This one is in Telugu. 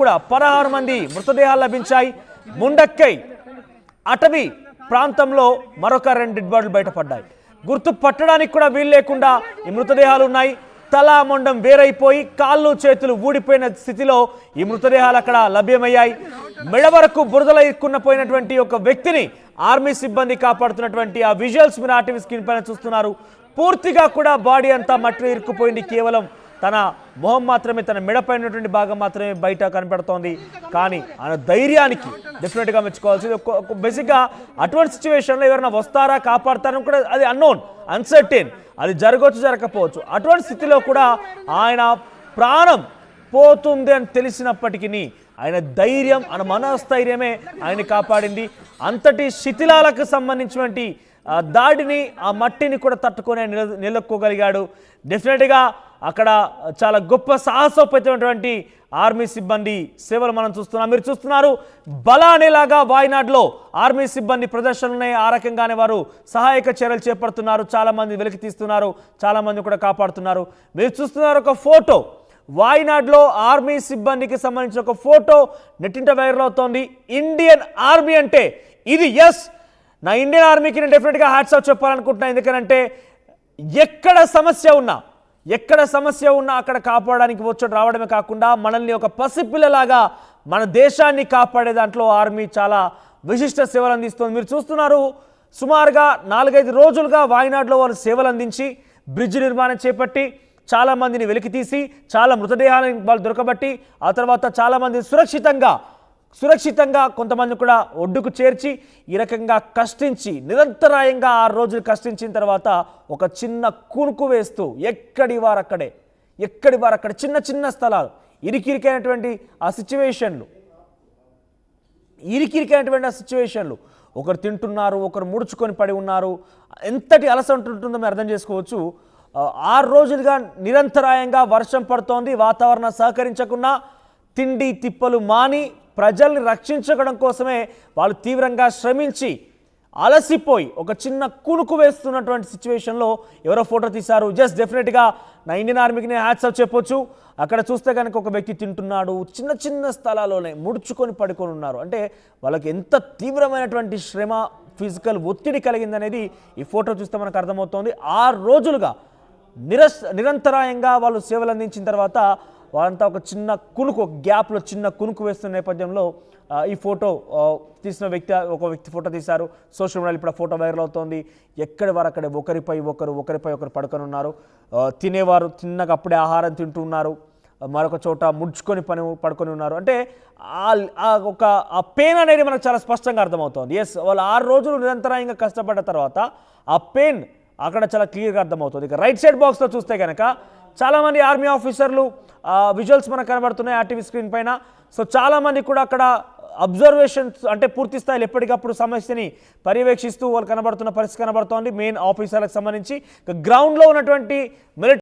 కూడా 16 మంది మృతదేహాలు లభించాయి. ముండక్కై అటవీ ప్రాంతంలో మరొక 2 డెడ్ బాడీలు బయటపడ్డాయి. గుర్తు పట్టడానికి కూడా వీలు లేకుండా ఈ మృతదేహాలు ఉన్నాయి. తల మొండం వేరైపోయి కాళ్ళు చేతులు ఊడిపోయిన స్థితిలో ఈ మృతదేహాలు అక్కడ లభ్యమయ్యాయి. మెడ వరకు బురదలో ఇరుక్కున్నపోయినటువంటి ఒక వ్యక్తిని ఆర్మీ సిబ్బంది కాపాడుతున్నటువంటి ఆ విజువల్స్ మీరు ఆర్టీవీ స్క్రీన్ పైన చూస్తున్నారు. పూర్తిగా కూడా బాడీ అంతా మట్టిలో ఇరుక్కుపోయింది. కేవలం తన మొహం మాత్రమే, తన మెడపైనటువంటి భాగం మాత్రమే బయట కనపడుతోంది. కానీ ఆయన ధైర్యానికి డెఫినెట్గా మెచ్చుకోవాల్సింది. బేసిక్గా అటువంటి సిచ్యువేషన్లో ఎవరైనా వస్తారా కాపాడతారని కూడా అది అన్నోన్, అన్సర్టైన్, అది జరగవచ్చు జరగకపోవచ్చు. అటువంటి స్థితిలో కూడా ఆయన ప్రాణం పోతుంది అని తెలిసినప్పటికీ ఆయన ధైర్యం, ఆయన మనోస్థైర్యమే ఆయన కాపాడింది. అంతటి శిథిలాలకు సంబంధించినటువంటి దాడిని, ఆ మట్టిని కూడా తట్టుకొని నిలక్కోగలిగాడు. డెఫినెట్గా అక్కడ చాలా గొప్ప సాహసోపేతమైనటువంటి ఆర్మీ సిబ్బంది సేవలు మనం చూస్తున్నాం. మీరు చూస్తున్నారు బలానేలాగా వాయనాడ్లో ఆర్మీ సిబ్బంది ప్రదర్శనలున్నాయి. ఆ రకంగానే వారు సహాయక చర్యలు చేపడుతున్నారు. చాలామంది వెలికి తీస్తున్నారు, చాలామంది కూడా కాపాడుతున్నారు. మీరు చూస్తున్నారు ఒక ఫోటో, వాయనాడ్లో ఆర్మీ సిబ్బందికి సంబంధించిన ఒక ఫోటో నెట్టింట వైరల్ అవుతోంది. ఇండియన్ ఆర్మీ అంటే ఇది. ఎస్, నా ఇండియన్ ఆర్మీకి నేను డెఫినెట్గా హ్యాట్స్ ఆఫ్ చెప్పాలనుకుంటున్నాను. ఎందుకంటే ఎక్కడ సమస్య ఉన్నా అక్కడ కాపాడడానికి వచ్చి రావడమే కాకుండా మనల్ని ఒక పసిపిల్లలాగా మన దేశాన్ని కాపాడే దాంట్లో ఆర్మీ చాలా విశిష్ట సేవలు అందిస్తుంది. మీరు చూస్తున్నారు సుమారుగా 4-5 రోజులుగా వాయనాడ్లో వాళ్ళు సేవలు అందించి బ్రిడ్జ్ నిర్మాణం చేపట్టి చాలామందిని వెలికితీసి చాలా మృతదేహాలను వాళ్ళు దొరకబట్టి ఆ తర్వాత చాలామంది సురక్షితంగా కొంతమంది కూడా ఒడ్డుకు చేర్చి ఈ రకంగా కష్టించి నిరంతరాయంగా 6 రోజులు కష్టించిన తర్వాత ఒక చిన్న కునుకు వేస్తూ ఎక్కడి వారక్కడే చిన్న చిన్న స్థలాలు, ఇరికిరికైనటువంటి ఆ సిచ్యువేషన్లు ఒకరు తింటున్నారు, ఒకరు ముడుచుకొని పడి ఉన్నారు. ఎంతటి అలసట ఉంటుందో మీరు అర్థం చేసుకోవచ్చు. 6 రోజులుగా నిరంతరాయంగా వర్షం పడుతోంది, వాతావరణం సహకరించకుండా తిండి తిప్పలు మాని ప్రజల్ని రక్షించడం కోసమే వాళ్ళు తీవ్రంగా శ్రమించి అలసిపోయి ఒక చిన్న కునుకు వేస్తున్నటువంటి సిచ్యువేషన్లో ఎవరో ఫోటో తీశారు. జస్ట్ డెఫినెట్గా నా ఇండియన్ ఆర్మీకి నేను హ్యాట్స్ ఆఫ్ చెప్పొచ్చు. అక్కడ చూస్తే కనుక ఒక వ్యక్తి తింటున్నాడు, చిన్న చిన్న స్థలాల్లోనే ముడుచుకొని పడుకొని ఉన్నారు. అంటే వాళ్ళకి ఎంత తీవ్రమైనటువంటి శ్రమ, ఫిజికల్ ఒత్తిడి కలిగిందనేది ఈ ఫోటో చూస్తే మనకు అర్థమవుతోంది. 6 రోజులుగా నిరంతరాయంగా వాళ్ళు సేవలు అందించిన తర్వాత వాళ్ళంతా ఒక చిన్న కునుకు, గ్యాప్లో చిన్న కునుకు వేస్తున్న నేపథ్యంలో ఈ ఫోటో తీసిన ఒక వ్యక్తి ఫోటో తీశారు. సోషల్ మీడియాలో ఇప్పుడు ఆ ఫోటో వైరల్ అవుతోంది. ఎక్కడి వారు అక్కడే ఒకరిపై ఒకరు పడుకొని ఉన్నారు. తినేవారు తిన్నగా అప్పుడే ఆహారం తింటూ ఉన్నారు, మరొక చోట ముడుచుకొని పడుకొని ఉన్నారు. అంటే ఆ పెయిన్ అనేది మనకు చాలా స్పష్టంగా అర్థమవుతోంది. ఎస్, వాళ్ళు 6 రోజులు నిరంతరాయంగా కష్టపడ్డ తర్వాత ఆ పెయిన్ అక్కడ చాలా క్లియర్గా అర్థమవుతుంది. ఇక రైట్ సైడ్ బాక్స్లో చూస్తే కనుక చాలామంది ఆర్మీ ఆఫీసర్లు విజువల్స్ మనకు కనబడుతున్నాయి ఆర్టీవీ స్క్రీన్ పైన. సో చాలామంది కూడా అక్కడ అబ్జర్వేషన్స్ అంటే పూర్తి స్థాయిలో ఎప్పటికప్పుడు సమస్యని పర్యవేక్షిస్తూ వాళ్ళు కనబడుతున్న పరిస్థితి కనబడుతోంది మెయిన్ ఆఫీసర్లకు సంబంధించి. గ్రౌండ్లో ఉన్నటువంటి మిలిటరీ